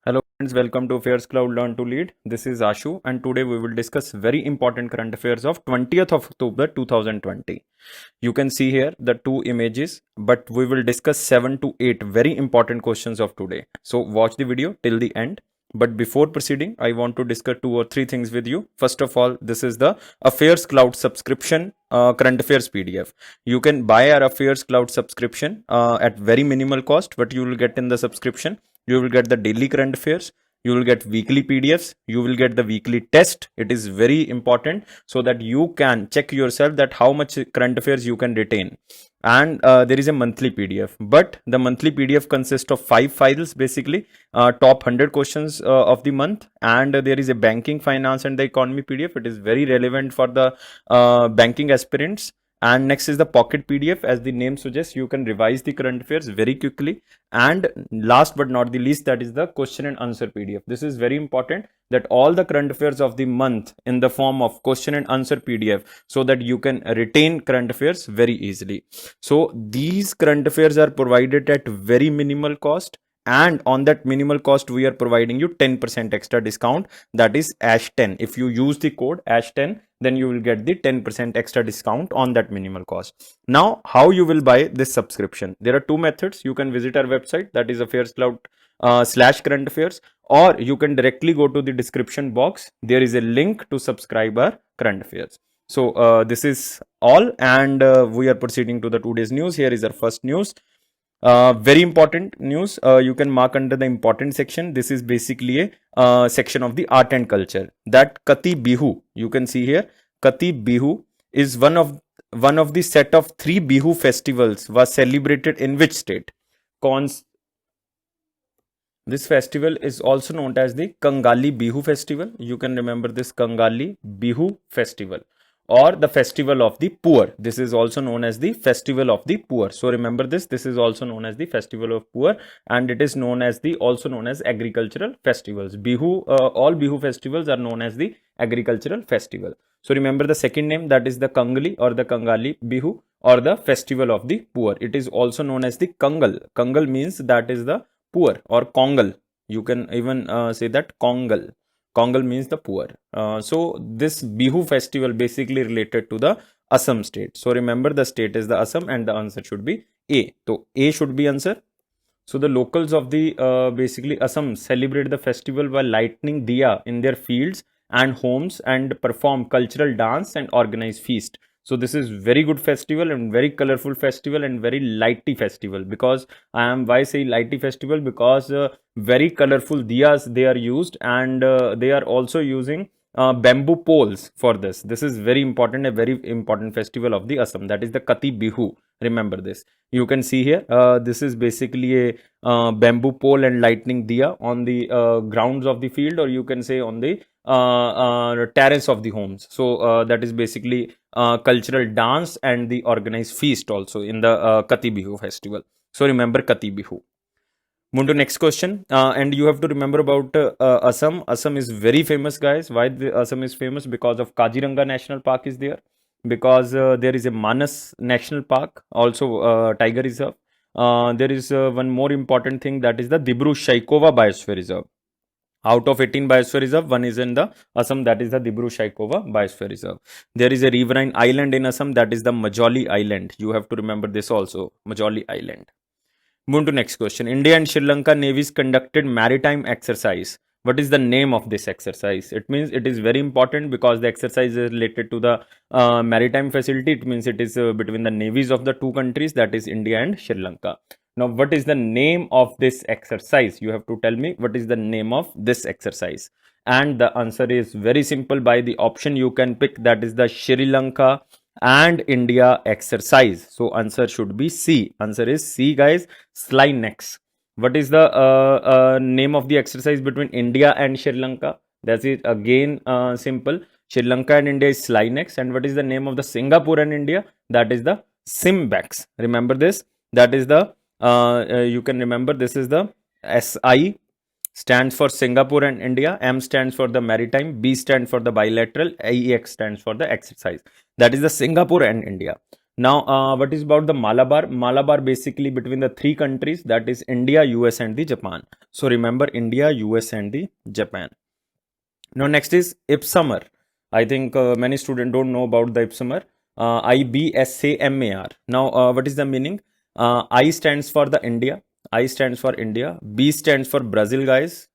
Hello friends, welcome to Affairs Cloud Learn to Lead. This is Ashu and today we will discuss very important current affairs of 20th of October 2020. You can see here the two images, but we will discuss 7 to 8 very important questions of today. So watch the video till the end. But before proceeding, I want to discuss 2 or 3 things with you. First of all, this is the Affairs Cloud subscription current affairs PDF. You can buy our Affairs Cloud subscription at very minimal cost. What you will get in the subscription? You will get the daily current affairs, you will get weekly PDFs, you will get the weekly test. It is very important so that you can check yourself that how much current affairs you can retain. And there is a monthly PDF, but the monthly PDF consists of 5 files basically, top 100 questions of the month, and there is a banking, finance and the economy PDF. It is very relevant for the banking aspirants. And next is the pocket PDF. As the name suggests, you can revise the current affairs very quickly. And last but not the least, that is the question and answer PDF. This is very important that all the current affairs of the month in the form of question and answer PDF, so that you can retain current affairs very easily. So these current affairs are provided at very minimal cost, and on that minimal cost we are providing you 10% extra discount, that is ASH10. If you use the code ASH10, then you will get the 10% extra discount on that minimal cost. Now how you will buy this subscription? There are two methods. You can visit our website, that is Affairs Cloud /current affairs, or you can directly go to the description box. There is a link to subscribe our current affairs. So this is all, and we are proceeding to the today's news. Here is our first news. Very important news. You can mark under the important section. This is basically a section of the art and culture. That Kati Bihu, you can see here, Kati Bihu is one of the set of 3 Bihu festivals was celebrated in which state? This festival is also known as the Kangali Bihu festival. You can remember this Kangali Bihu festival, or the festival of the poor. This is also known as the festival of the poor. So remember this. This is also known as the festival of poor, and it is known as the also known as agricultural festivals. Bihu, all Bihu festivals are known as the agricultural festival. So remember the second name, that is the Kangali or the Kangali Bihu, or the festival of the poor. It is also known as the Kangal. Kangal means that is the poor, or Kongal. You can even say that Kongal. Kongal means the poor. So this Bihu festival basically related to the Assam state. So remember the state is the Assam, and the answer should be A. So A should be answer. So the locals of the basically Assam celebrate the festival by lighting diya in their fields and homes, and perform cultural dance and organize feast. So this is very good festival and very colorful festival and very lighty festival. Because why say lighty festival? Because very colorful diyas they are used, and they are also using bamboo poles for this. This is very important, a very important festival of the Assam, that is the Kati Bihu. Remember this. You can see here, this is basically a bamboo pole and lightning diya on the grounds of the field, or you can say on the terrace of the homes. So that is basically cultural dance and the organized feast also in the Kati Bihu festival. So remember Kati Bihu. Move to next question, and you have to remember about Assam. Assam is very famous, guys. Why the Assam is famous? Because of Kaziranga National Park is there, because there is a Manas National Park, also Tiger Reserve. There is one more important thing, that is the Dibru-Saikova Biosphere Reserve. Out of 18 biosphere reserve, one is in the Assam, that is the Dibru-Saikova Biosphere Reserve. There is a riverine island in Assam, that is the Majoli Island. You have to remember this also, Majoli Island. Move to next question. India and Sri Lanka navies conducted maritime exercise. What is the name of this exercise? It means it is very important because the exercise is related to the maritime facility. It means it is between the navies of the two countries, that is India and Sri Lanka. Now, what is the name of this exercise? You have to tell me what is the name of this exercise. And the answer is very simple. By the option you can pick, that is the Sri Lanka and India exercise. So answer should be C. Answer is C, guys. Slynex. What is the name of the exercise between India and Sri Lanka? That is again simple. Sri Lanka and India is Slynex. And what is the name of the Singapore and India? That is the Simbex. Remember this. That is the you can remember this is the SI stands for Singapore and India, M stands for the maritime, B stands for the bilateral, AEX stands for the exercise. That is the Singapore and India. Now, what is about the Malabar? Malabar basically between the three countries, that is India, US, and the Japan. So remember India, US, and the Japan. Now, next is IPSAMR. I think many students don't know about the IPSAMR. IBSAMAR. Now, what is the meaning? I stands for the India. I stands for India. B stands for Brazil, guys.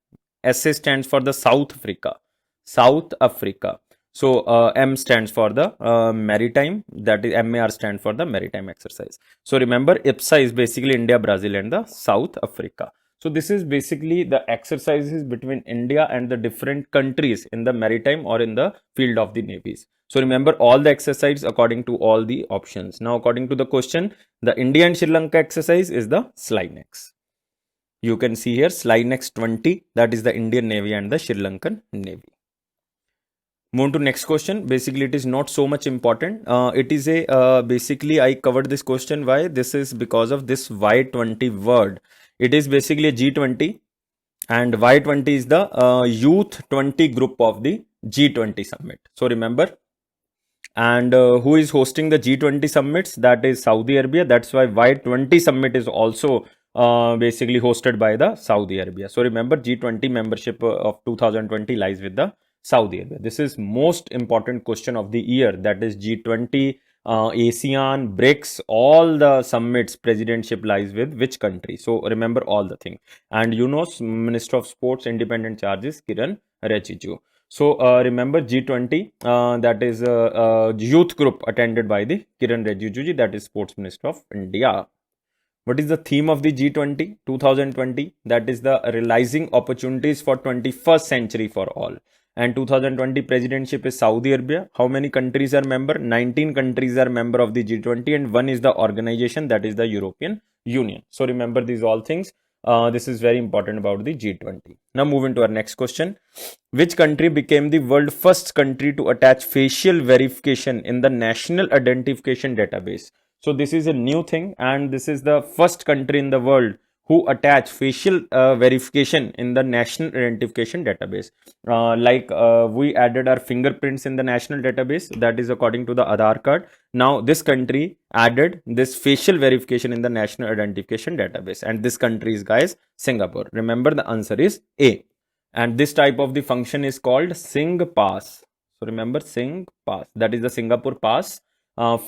SA stands for the South Africa. South Africa. So M stands for the maritime. That is MAR stands for the maritime exercise. So remember, IPSA is basically India, Brazil, and the South Africa. So this is basically the exercises between India and the different countries in the maritime or in the field of the navies. So remember all the exercises according to all the options. Now according to the question, the India and Sri Lanka exercise is the SLINEX. You can see here SLINEX 20, that is the Indian Navy and the Sri Lankan Navy. Move to next question. Basically, it is not so much important. It is a basically I covered this question. Why? This is because of this Y20 word. It is basically a G20, and Y20 is the youth 20 group of the G20 summit. So remember, and who is hosting the G20 summits? That is Saudi Arabia. That's why Y20 summit is also basically hosted by the Saudi Arabia. So remember, G20 membership of 2020 lies with the Saudi Arabia. This is most important question of the year. That is G20, ASEAN, BRICS, all the summits presidentship lies with which country. So remember all the thing. And you know, Minister of Sports independent charges Kiran Rijiju. So remember G20, that is a youth group attended by the Kiran Rijiju, that is Sports Minister of India. What is the theme of the G20 2020? That is the realizing opportunities for 21st century for all. And 2020 presidentship is Saudi Arabia. How many countries are member? 19 countries are member of the G20, and one is the organization, that is the European Union. So remember these all things. This is very important about the G20. Now moving to our next question. Which country became the world first country to attach facial verification in the national identification database? So this is a new thing, and this is the first country in the world who attach facial verification in the national identification database. We added our fingerprints in the national database, that is according to the Aadhaar card. Now this country added this facial verification in the national identification database, and this country is, guys, Singapore. Remember the answer is A. And this type of the function is called SingPass. So remember SingPass, that is the Singapore Pass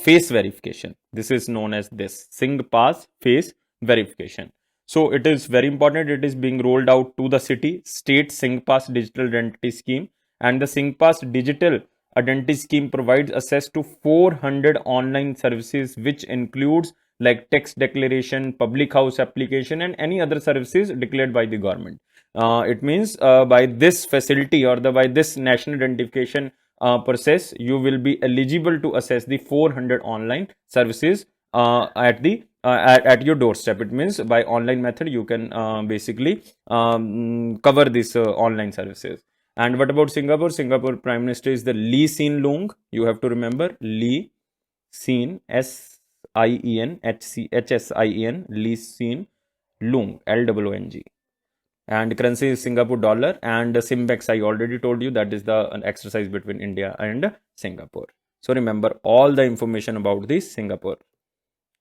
face verification. This is known as this SingPass face verification. So it is very important. It is being rolled out to the city, state SingPass digital identity scheme, and the SingPass digital identity scheme provides access to 400 online services, which includes like tax declaration, public house application, and any other services declared by the government. It means by this facility or by this national identification process, you will be eligible to access the 400 online services at your doorstep. It means by online method you can basically cover these online services. And what about Singapore? Singapore Prime Minister is the Lee Hsien Loong. You have to remember Lee Hsien, SIEN, HSIEN, Lee Hsien Loong, LOONG. And currency is Singapore dollar, and Simbex I already told you, that is the exercise between India and Singapore. So remember all the information about this Singapore.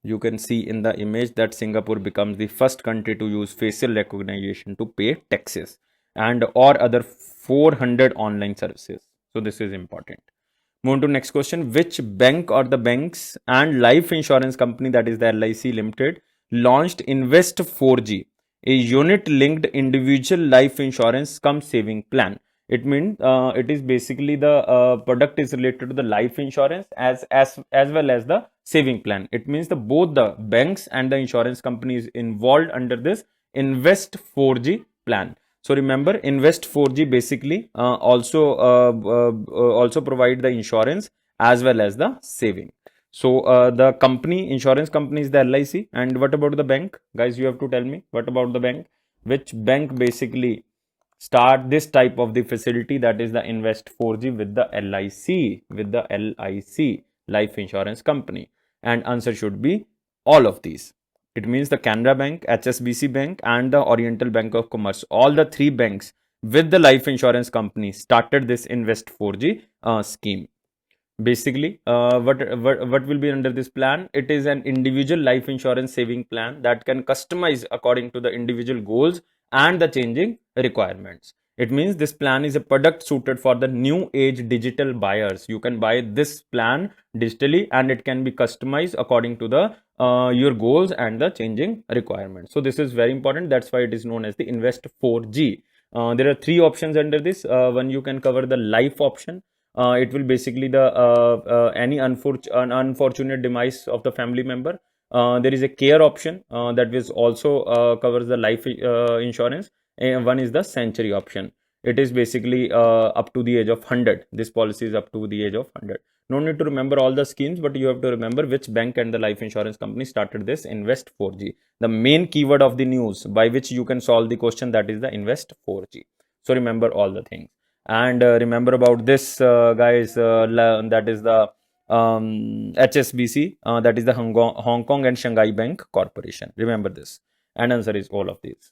You can see in the image that Singapore becomes the first country to use facial recognition to pay taxes and or other 400 online services. So this is important. Move to next question. Which bank or the banks and life insurance company, that is the LIC Limited, launched Invest 4G, a unit linked individual life insurance cum saving plan? It means it is basically the product is related to the life insurance as well as the saving plan. It means both the banks and the insurance companies involved under this Invest 4G plan. So remember, Invest 4G basically also provide the insurance as well as the saving. So the insurance company is the LIC. And what about the bank? Guys, you have to tell me, what about the bank? Which bank basically start this type of the facility, that is the Invest 4G with the LIC, life insurance company? And answer should be all of these. It means the Canara Bank, HSBC Bank, and the Oriental Bank of Commerce. All the three banks with the life insurance company started this Invest 4G scheme. Basically, what will be under this plan? It is an individual life insurance saving plan that can customize according to the individual goals and the changing requirements. It means this plan is a product suited for the new age digital buyers. You can buy this plan digitally and it can be customized according to the your goals and the changing requirements. So this is very important. That's why it is known as the Invest 4G. There are three options under this. One, you can cover the life option. It will basically the any unfortunate demise of the family member. There is a care option that is also covers the life insurance. And one is the century option. It is basically up to the age of 100. This policy is up to the age of 100. No need to remember all the schemes, but you have to remember which bank and the life insurance company started this Invest 4G. The main keyword of the news by which you can solve the question, that is the Invest 4G. So remember all the things. And remember about this, guys, that is the HSBC, that is the Hong Kong and Shanghai Bank Corporation. Remember this. And answer is all of these.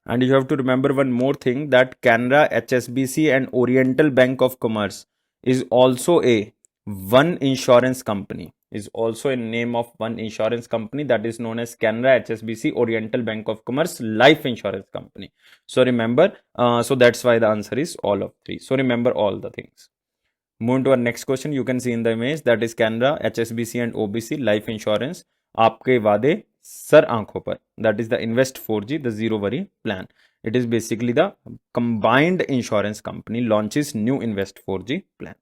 And you have to remember one more thing, that Canara, HSBC and Oriental Bank of Commerce is also a one insurance company, is also a name of one insurance company, that is known as Canara, HSBC, Oriental Bank of Commerce Life Insurance Company. So remember, so that's why the answer is all of three. So remember all the things. Moving to our next question, you can see in the image, that is Canara, HSBC and OBC Life Insurance आपके वादे sir आंखों पर, that is the Invest 4G, the zero worry plan. It is basically the combined insurance company launches new Invest 4G plan.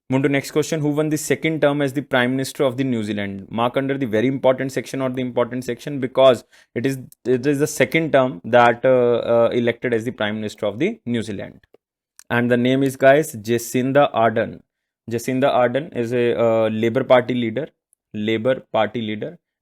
Move to next question. Who won the second term as the Prime Minister of the New Zealand? Mark under the very important section or the important section, because it is the second term that elected as the Prime Minister of the New Zealand. And the name is, guys, Jacinda Ardern. Jacinda Ardern is a Labour Party leader,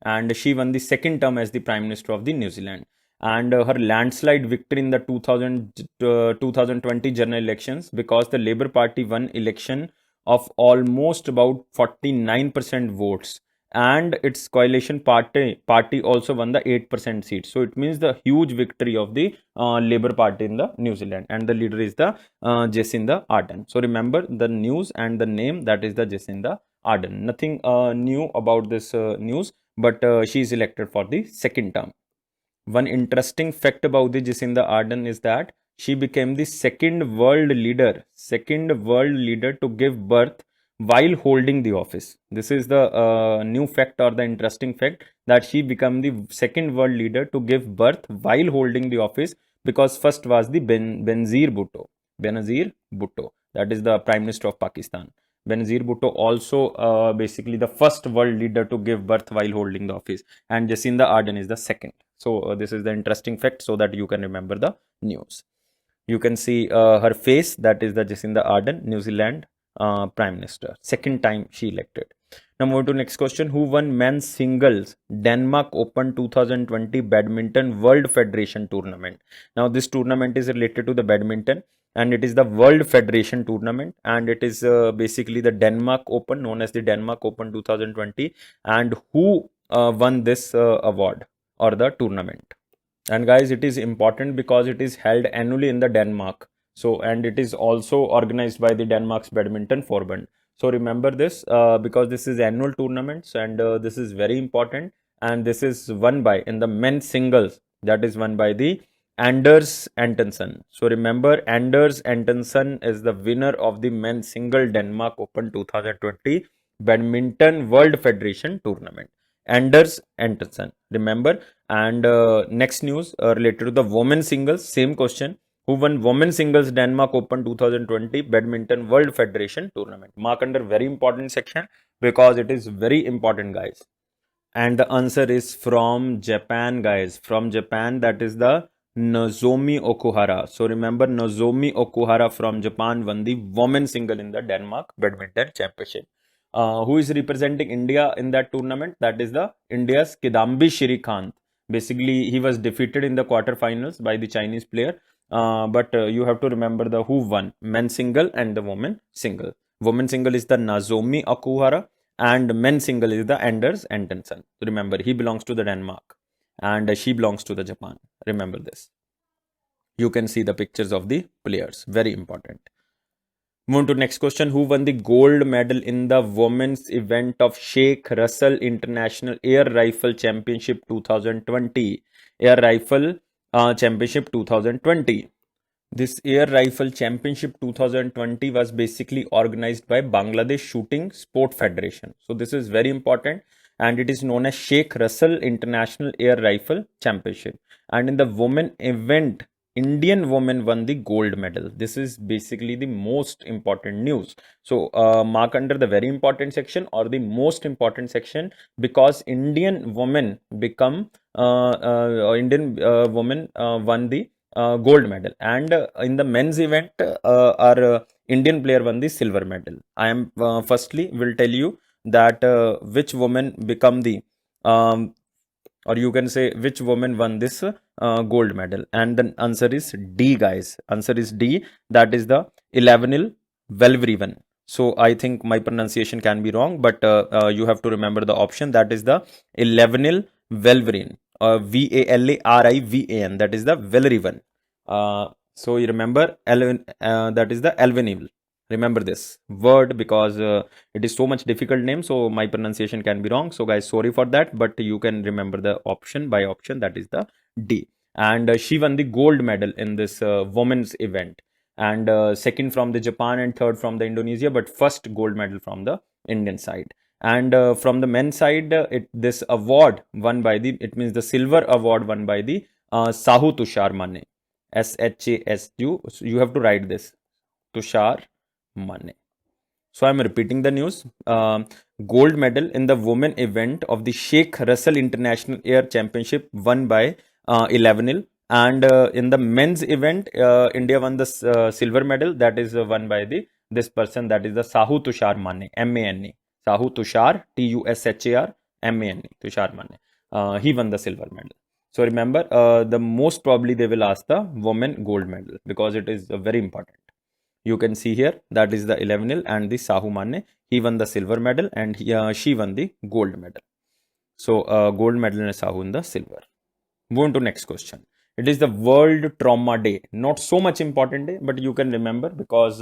and she won the second term as the Prime Minister of the New Zealand. And her landslide victory in the 2020 general elections, because the Labour Party won election of almost about 49% votes, and its coalition party also won the 8% seat. So it means the huge victory of the Labour Party in the New Zealand, and the leader is the Jacinda Ardern. So remember the news and the name, that is the Jacinda Ardern. Nothing new about this news, but she is elected for the second term. One interesting fact about the Jacinda Ardern is that she became the second world leader to give birth while holding the office. This is the new fact or the interesting fact, that she became the second world leader to give birth while holding the office, because first was the Benazir Bhutto, that is the Prime Minister of Pakistan. Benazir Bhutto also basically the first world leader to give birth while holding the office, and Jacinda Ardern is the second. So this is the interesting fact, so that you can remember the news. You can see her face, that is the Jacinda Ardern, New Zealand Prime Minister. Second time she elected. Now move to next question. Who won men's singles Denmark Open 2020 Badminton World Federation Tournament? Now this tournament is related to the badminton, and it is the World Federation Tournament, and it is basically the Denmark Open, known as the Denmark Open 2020. And who won this award or the tournament? And guys, it is important because it is held annually in the Denmark. So, and it is also organized by the Denmark's Badminton Forbund. So remember this because this is annual tournaments, and this is very important. And this is won by, in the men's singles, that is won by the Anders Antonsen. So remember, Anders Antonsen is the winner of the men's single Denmark Open 2020 Badminton World Federation Tournament. Anders Antonsen, remember. And next news related to the women's singles, same question. Who won women's singles Denmark Open 2020 Badminton World Federation Tournament? Mark under very important section, because it is very important, guys. And the answer is from Japan, guys. From Japan, that is the Nozomi Okuhara. So remember, Nozomi Okuhara from Japan won the women's single in the Denmark Badminton Championship. Who is representing India in that tournament? That is the India's Kidambi Shrikant. Basically, he was defeated in the quarterfinals by the Chinese player. But you have to remember the who won, men's single and the women single. Women's single is the Nozomi Okuhara, and men's single is the Anders Antonsen. Remember, he belongs to the Denmark, and she belongs to the Japan. Remember this. You can see the pictures of the players. Very important. Move to next question. Who won the gold medal in the women's event of Sheikh Russell International Air Rifle Championship 2020? Air Rifle Championship 2020. This Air Rifle Championship 2020 was basically organized by Bangladesh Shooting Sport Federation. So this is very important, and it is known as Sheikh Russell International Air Rifle Championship. And in the women event, Indian women won the gold medal. This is basically the most important news. So mark under the very important section or the most important section, because Indian women won the gold medal, and in the men's event, our Indian player won the silver medal. I am firstly will tell you that which woman become the or you can say which woman won this gold medal, and the answer is D, guys. Answer is D. That is the Elevenil Velverivan. So I think my pronunciation can be wrong, but you have to remember the option. That is the Elevenil Velverin. Valarivan. That is the Velrivan. So you remember that is the Elvenil. Remember this word, because it is so much difficult name, so my pronunciation can be wrong. So guys, sorry for that, but you can remember the option by option. That is the D. And she won the gold medal in this women's event, and second from the Japan and third from the Indonesia, but first gold medal from the Indian side. And from the men's side, this award won by the, it means the silver award won by the Sahu Tushar Mane. SHASU. You have to write this. Tushar Mane. So I'm repeating the news. Gold medal in the women event of the Sheikh Russell International Air Championship won by 11. And in the men's event, India won the silver medal. That is won by this person. That is the Sahu Tushar Mane. MANE. Sahu Tushar, TUSHAR, MANE. Tushar Mane. He won the silver medal. So remember, the most probably they will ask the women gold medal, because it is very important. You can see here, that is the 11 and the Sahu Mane. He won the silver medal, and she won the gold medal. So gold medal and Sahu in the silver. Move on to next question. It is the World Trauma Day. Not so much important day, but you can remember, because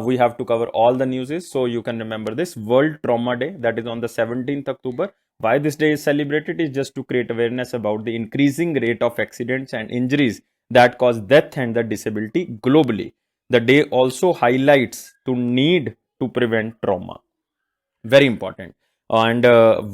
we have to cover all the newses. So you can remember this World Trauma Day, that is on the 17th October. Why this day is celebrated is just to create awareness about the increasing rate of accidents and injuries that cause death and the disability globally. The day also highlights the need to prevent trauma. Very important. And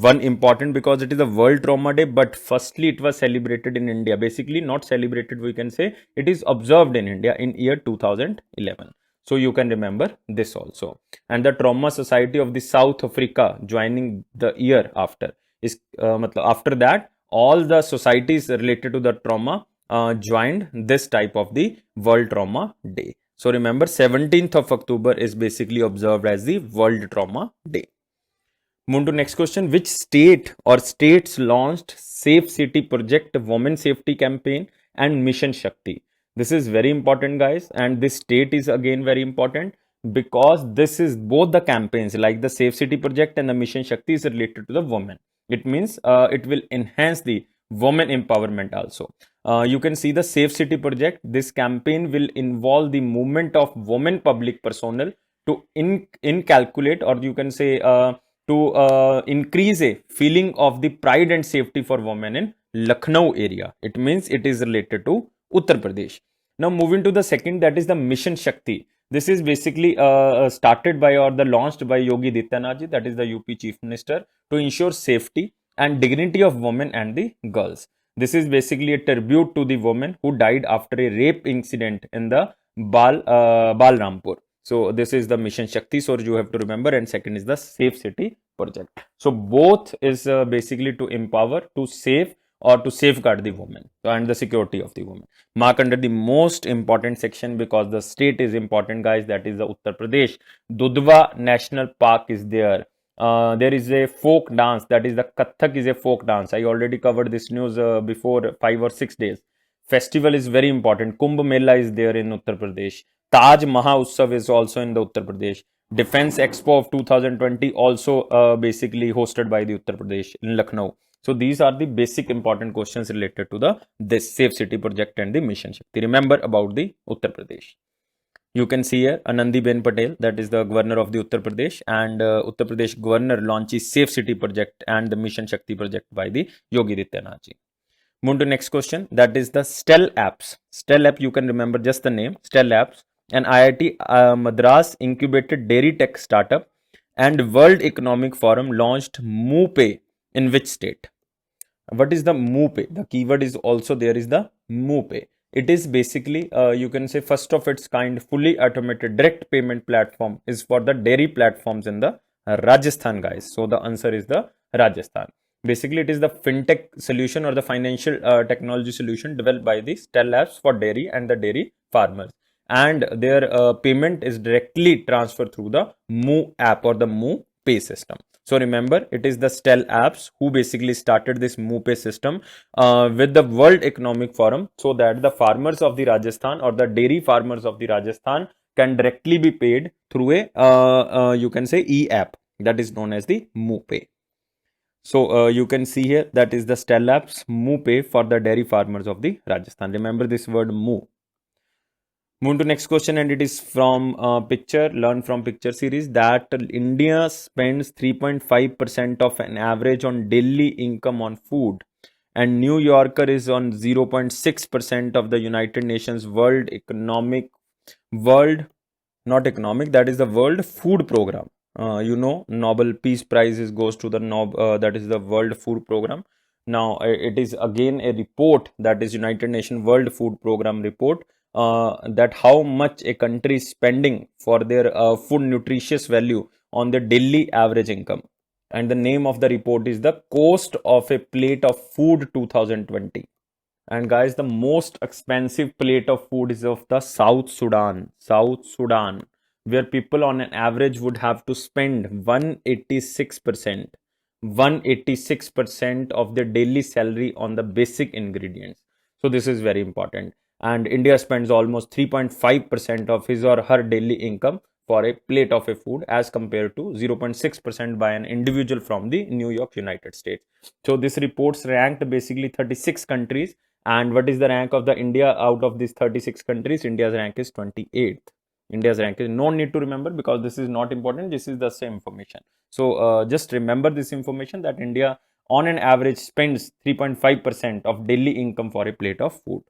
one important, because it is a World Trauma Day, but firstly it was celebrated in India. Basically not celebrated, we can say it is observed in India in year 2011. So you can remember this also. And the Trauma Society of the South Africa joining the year after is after that all the societies related to the trauma joined this type of the World Trauma Day. So remember, 17th of October is basically observed as the World Trauma Day. Move to next question. Which state or states launched Safe City Project, Women Safety Campaign and Mission Shakti? This is very important, guys, and this state is again very important, because this is both the campaigns, like the Safe City Project and the Mission Shakti, is related to the women. It means it will enhance the women empowerment also. You can see the Safe City Project. This campaign will involve the movement of women public personnel to incalculate, or you can say to increase a feeling of the pride and safety for women in Lucknow area. It means it is related to Uttar Pradesh. Now moving to the second, that is the Mission Shakti. This is basically started by or the launched by Yogi Adityanath, that is the UP Chief Minister, to ensure safety and dignity of women and the girls. This is basically a tribute to the women who died after a rape incident in the Balrampur. So this is the Mission Shakti, so you have to remember, and second is the Safe City Project. So both is basically to empower, to save, or to safeguard the women and the security of the women. Mark under the most important section, because the state is important, guys. That is the Uttar Pradesh. Dudhwa National Park is there. There is a folk dance, that is the Kathak is a folk dance. I already covered this news before 5 or 6 days. Festival is very important. Kumbh Mela is there in Uttar Pradesh. Taj Mahotsav is also in the Uttar Pradesh. Defense Expo of 2020 also basically hosted by the Uttar Pradesh in Lucknow. So these are the basic important questions related to this Safe City Project and the Mission Shakti. Remember about the Uttar Pradesh. You can see here Anandiben Patel, that is the governor of the Uttar Pradesh, and Uttar Pradesh governor launches Safe City project and the Mission Shakti project by the Yogi Adityanath ji. Move to next question, that is the Stell Apps. Stell App, you can remember just the name, Stell Apps, an IIT Madras incubated dairy tech startup, and World Economic Forum launched MooPay in which state? What is the MooPay? The keyword is also there is the MooPay. It is basically, you can say, first of its kind, fully automated direct payment platform is for the dairy platforms in the Rajasthan, guys. So the answer is the Rajasthan. Basically, it is the fintech solution or the financial technology solution developed by the Stell Labs for dairy and the dairy farmers. And their payment is directly transferred through the Moo app or the Moo Pay system. So remember, it is the Stell Apps who basically started this MooPay system with the World Economic Forum, so that the farmers of the Rajasthan or the dairy farmers of the Rajasthan can directly be paid through a you can say e-app that is known as the MooPay. So you can see here that is the Stell Apps MooPay for the dairy farmers of the Rajasthan. Remember this word Moo. Move to next question, and it is from picture, learn from picture series, that India spends 3.5% of an average on daily income on food, and New Yorker is on 0.6% of the United Nations World that is the World Food Program. Nobel Peace Prize goes to the that is the World Food Program. Now it is again a report, that is United Nations World Food Program report, that how much a country is spending for their food nutritious value on the daily average income. And the name of the report is the Cost of a Plate of Food 2020. And guys, the most expensive plate of food is of the South Sudan, where people on an average would have to spend 186% of their daily salary on the basic ingredients. So this is very important. And India spends almost 3.5% of his or her daily income for a plate of a food, as compared to 0.6% by an individual from the New York, United States. So this report's ranked basically 36 countries. And what is the rank of the India out of these 36 countries? India's rank is 28th. India's rank is no need to remember, because this is not important. This is the same information. So just remember this information, that India on an average spends 3.5% of daily income for a plate of food.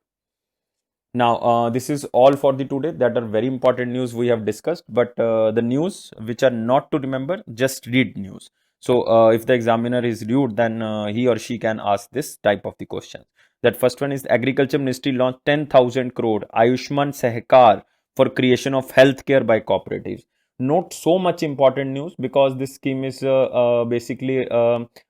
Now, this is all for the today. That are very important news we have discussed, but the news which are not to remember, just read news. So if the examiner is rude, then he or she can ask this type of the questions. That first one is, the Agriculture Ministry launched 10,000 crore Ayushman Sehkar for creation of healthcare by cooperatives. Not so much important news, because this scheme is basically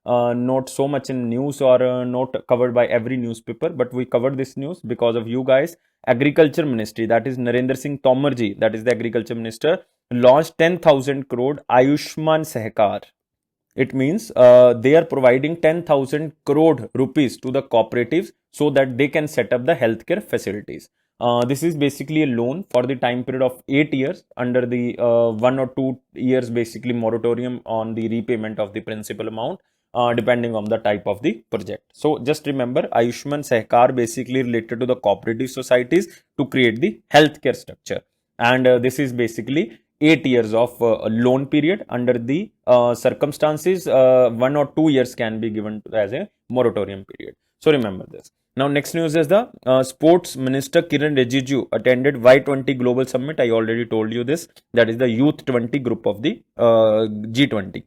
not so much in news, or not covered by every newspaper, but we covered this news because of you guys. Agriculture Ministry, that is Narendra Singh Tomar ji, that is the Agriculture Minister, launched 10,000 crore Ayushman Sehkar. It means they are providing 10,000 crore rupees to the cooperatives so that they can set up the healthcare facilities. This is basically a loan for the time period of 8 years under the 1 or 2 years basically moratorium on the repayment of the principal amount, depending on the type of the project. So just remember, Ayushman Sehkar basically related to the cooperative societies to create the healthcare structure. And this is basically 8 years of loan period. Under the circumstances, 1 or 2 years can be given as a moratorium period. So remember this. Now next news is the Sports Minister Kiran Rijiju attended Y20 Global Summit. I already told you this. That is the Youth 20 group of the G20.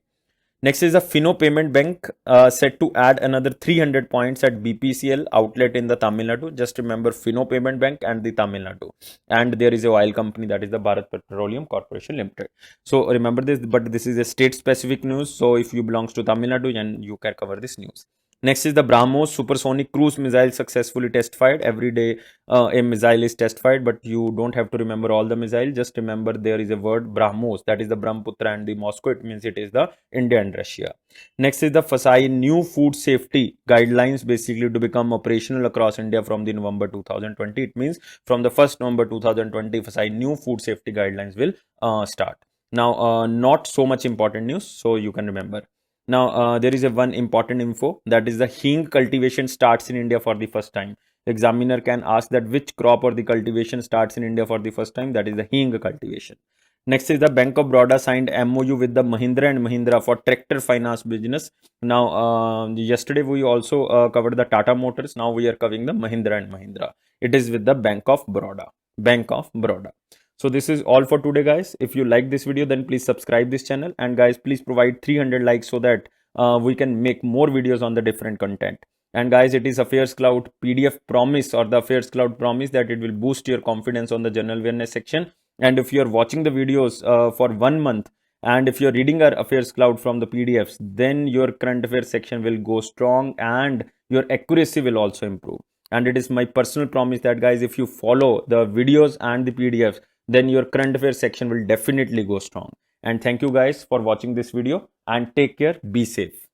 Next is the Fino Payment Bank set to add another 300 points at BPCL outlet in the Tamil Nadu. Just remember Fino Payment Bank and the Tamil Nadu. And there is a oil company, that is the Bharat Petroleum Corporation Limited. So remember this, but this is a state specific news. So if you belongs to Tamil Nadu, then you can cover this news. Next is the BrahMos supersonic cruise missile successfully test fired. Every day a missile is test fired, but you don't have to remember all the missile. Just remember there is a word BrahMos, that is the Brahmaputra and the Moscow. It means it is the India and Russia. Next is the FSSAI new food safety guidelines basically to become operational across India from the November 2020. It means from the 1st November 2020, FSSAI new food safety guidelines will start. Now, not so much important news, so you can remember. Now, there is a one important info, that is the hing cultivation starts in India for the first time. examiner can ask that which crop or the cultivation starts in India for the first time, that is the hing cultivation. Next is the Bank of Baroda signed MOU with the Mahindra and Mahindra for tractor finance business. Now, yesterday we also covered the Tata Motors. Now we are covering the Mahindra and Mahindra. It is with the Bank of Baroda. Bank of Baroda. So this is all for today, guys. If you like this video, then please subscribe this channel, and guys, please provide 300 likes so that we can make more videos on the different content. And guys, it is Affairs Cloud PDF promise, or the Affairs Cloud promise, that it will boost your confidence on the general awareness section. And if you're watching the videos for 1 month, and if you're reading our Affairs Cloud from the PDFs, then your current affairs section will go strong and your accuracy will also improve. And it is my personal promise that, guys, if you follow the videos and the PDFs, then your current affairs section will definitely go strong. And thank you guys for watching this video, and take care, be safe.